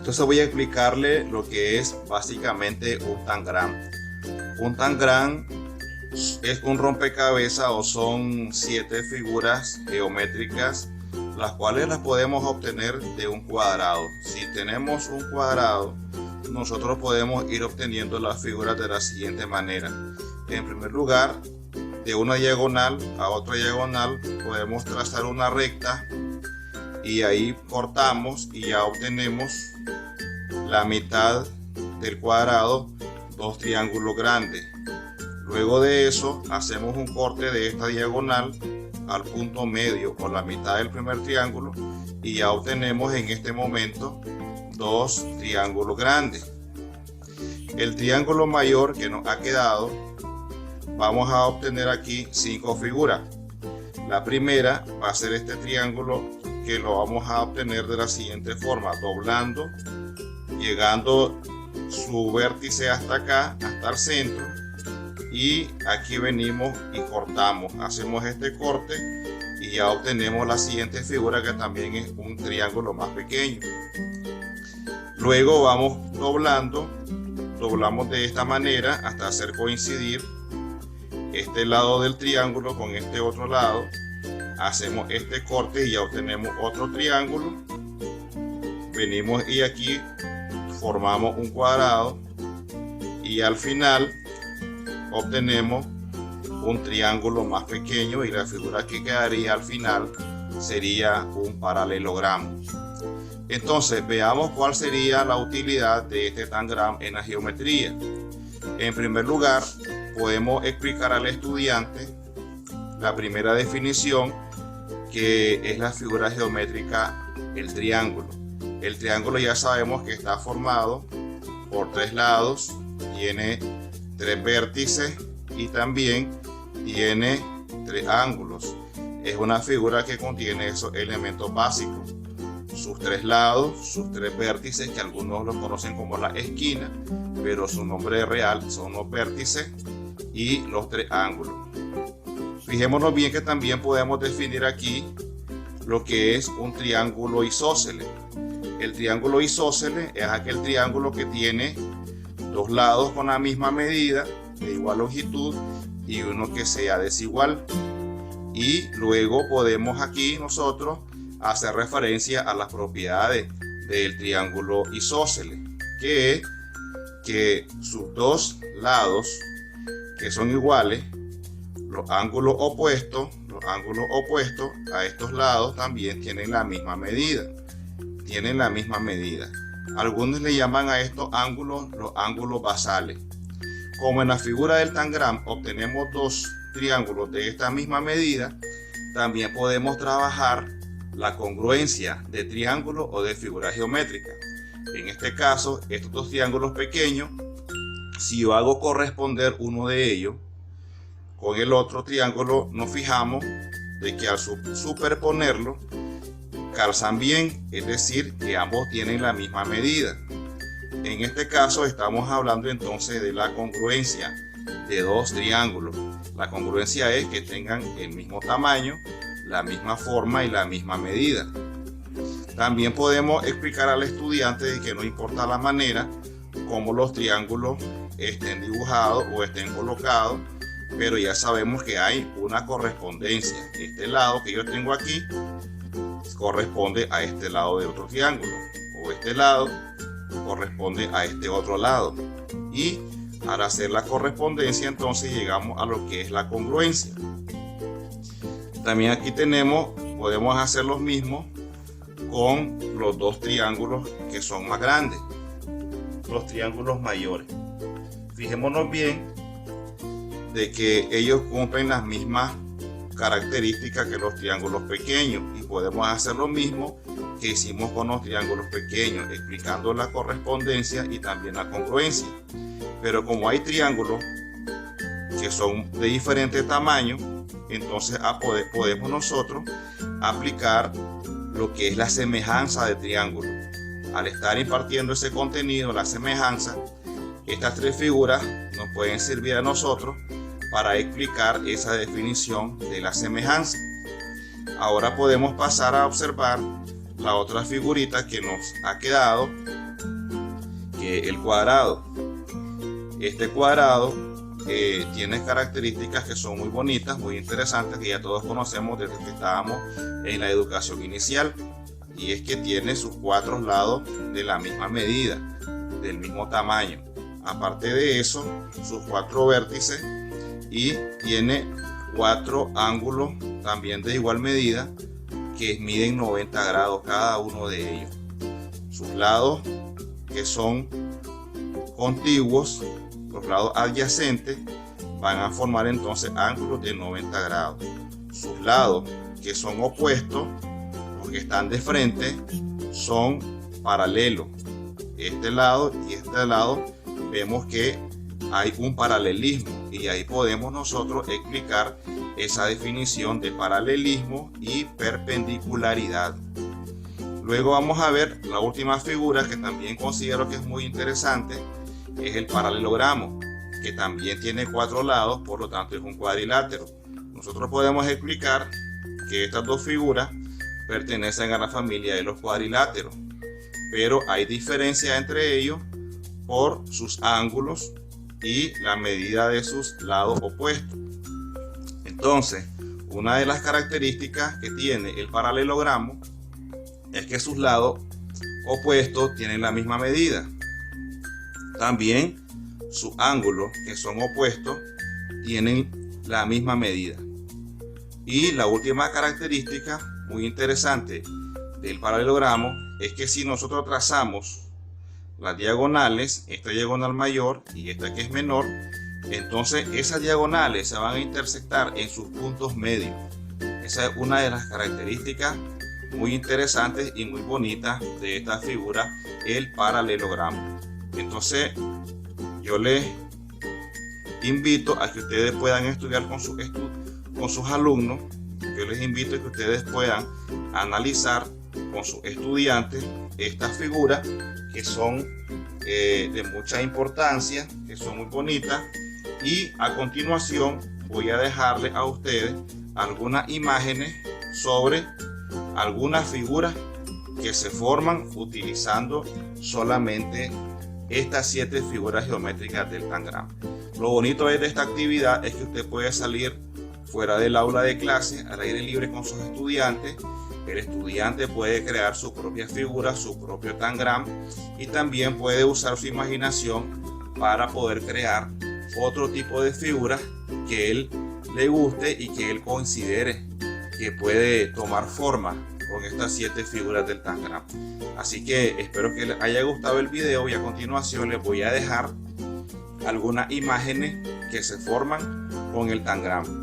Entonces voy a explicarle lo que es básicamente un tangram. Un tangram es un rompecabezas o son 7 figuras geométricas, las cuales las podemos obtener de un cuadrado. Si tenemos un cuadrado, nosotros podemos ir obteniendo las figuras de la siguiente manera. En primer lugar, de una diagonal a otra diagonal podemos trazar una recta y ahí cortamos y ya obtenemos la mitad del cuadrado, 2 triángulos grandes. Luego de eso hacemos un corte de esta diagonal al punto medio o la mitad del primer triángulo y ya obtenemos en este momento 2 triángulos grandes. El triángulo mayor que nos ha quedado, vamos a obtener aquí 5 figuras. La primera va a ser este triángulo, que lo vamos a obtener de la siguiente forma: doblando, llegando su vértice hasta acá, hasta el centro, y aquí venimos y cortamos, hacemos este corte y ya obtenemos la siguiente figura, que también es un triángulo más pequeño. Luego vamos doblamos de esta manera hasta hacer coincidir este lado del triángulo con este otro lado, hacemos este corte y ya obtenemos otro triángulo. Venimos y aquí formamos un cuadrado y al final obtenemos un triángulo más pequeño, y la figura que quedaría al final sería un paralelogramo. Entonces veamos cuál sería la utilidad de este tangram en la geometría. En primer lugar, podemos explicar al estudiante la primera definición, que es la figura geométrica, el triángulo. El triángulo ya sabemos que está formado por 3 lados, tiene 3 vértices y también tiene 3 ángulos. Es una figura que contiene esos elementos básicos: sus 3 lados, sus 3 vértices, que algunos los conocen como la esquina, pero su nombre real son los vértices, y los 3 ángulos. Fijémonos bien que también podemos definir aquí lo que es un triángulo isósceles. El triángulo isósceles es aquel triángulo que tiene 2 lados con la misma medida, de igual longitud, y uno que sea desigual. Y luego podemos aquí nosotros hacer referencia a las propiedades del triángulo isósceles, que es que sus 2 lados, que son iguales, los ángulos opuestos a estos lados también tienen la misma medida. Algunos le llaman a estos ángulos los ángulos basales. Como en la figura del tangram obtenemos 2 triángulos de esta misma medida, también podemos trabajar la congruencia de triángulos o de figuras geométricas. En este caso, estos 2 triángulos pequeños, si yo hago corresponder uno de ellos con el otro triángulo, nos fijamos de que al superponerlo calzan bien, es decir, que ambos tienen la misma medida. En este caso estamos hablando entonces de la congruencia de 2 triángulos. La congruencia es que tengan el mismo tamaño, la misma forma y la misma medida. También podemos explicar al estudiante de que no importa la manera como los triángulos estén dibujados o estén colocados, pero ya sabemos que hay una correspondencia. Este lado que yo tengo aquí corresponde a este lado de otro triángulo, o este lado corresponde a este otro lado, y al hacer la correspondencia entonces llegamos a lo que es la congruencia. También aquí podemos hacer lo mismo con los 2 triángulos que son más grandes, los triángulos mayores. Fijémonos bien de que ellos cumplen las mismas características que los triángulos pequeños, y podemos hacer lo mismo que hicimos con los triángulos pequeños, explicando la correspondencia y también la congruencia. Pero como hay triángulos que son de diferente tamaño, entonces podemos nosotros aplicar lo que es la semejanza de triángulo. Al estar impartiendo ese contenido, la semejanza, estas 3 figuras nos pueden servir a nosotros para explicar esa definición de la semejanza. Ahora podemos pasar a observar la otra figurita que nos ha quedado, el cuadrado. Este cuadrado tiene características que son muy bonitas, muy interesantes, que ya todos conocemos desde que estábamos en la educación inicial, y es que tiene sus 4 lados de la misma medida, del mismo tamaño. Aparte de eso, sus 4 vértices, y tiene 4 ángulos también de igual medida que miden 90 grados cada uno de ellos. Sus lados, que son contiguos, los lados adyacentes, van a formar entonces ángulos de 90 grados. Sus lados, que son opuestos, los que están de frente, son paralelos. Este lado y este lado vemos que hay un paralelismo, y ahí podemos nosotros explicar esa definición de paralelismo y perpendicularidad. Luego vamos a ver la última figura, que también considero que es muy interesante, es el paralelogramo, que también tiene 4 lados, por lo tanto es un cuadrilátero. Nosotros podemos explicar que estas dos figuras pertenecen a la familia de los cuadriláteros, pero hay diferencia entre ellos por sus ángulos y la medida de sus lados opuestos. Entonces, una de las características que tiene el paralelogramo es que sus lados opuestos tienen la misma medida. También sus ángulos, que son opuestos, tienen la misma medida. Y la última característica muy interesante del paralelogramo es que si nosotros trazamos las diagonales, esta diagonal mayor y esta que es menor, entonces esas diagonales se van a intersectar en sus puntos medios. Esa es una de las características muy interesantes y muy bonitas de esta figura, el paralelogramo. Entonces yo les invito a que ustedes puedan estudiar con sus alumnos. Yo les invito a que ustedes puedan analizar con sus estudiantes estas figuras, que son de mucha importancia, que son muy bonitas, y a continuación voy a dejarles a ustedes algunas imágenes sobre algunas figuras que se forman utilizando solamente estas 7 figuras geométricas del tangram. Lo bonito de esta actividad es que usted puede salir fuera del aula de clase, al aire libre con sus estudiantes. El estudiante puede crear su propia figura, su propio tangram, y también puede usar su imaginación para poder crear otro tipo de figuras que él le guste y que él considere que puede tomar forma con estas 7 figuras del tangram. Así que espero que les haya gustado el video, y a continuación les voy a dejar algunas imágenes que se forman con el tangram.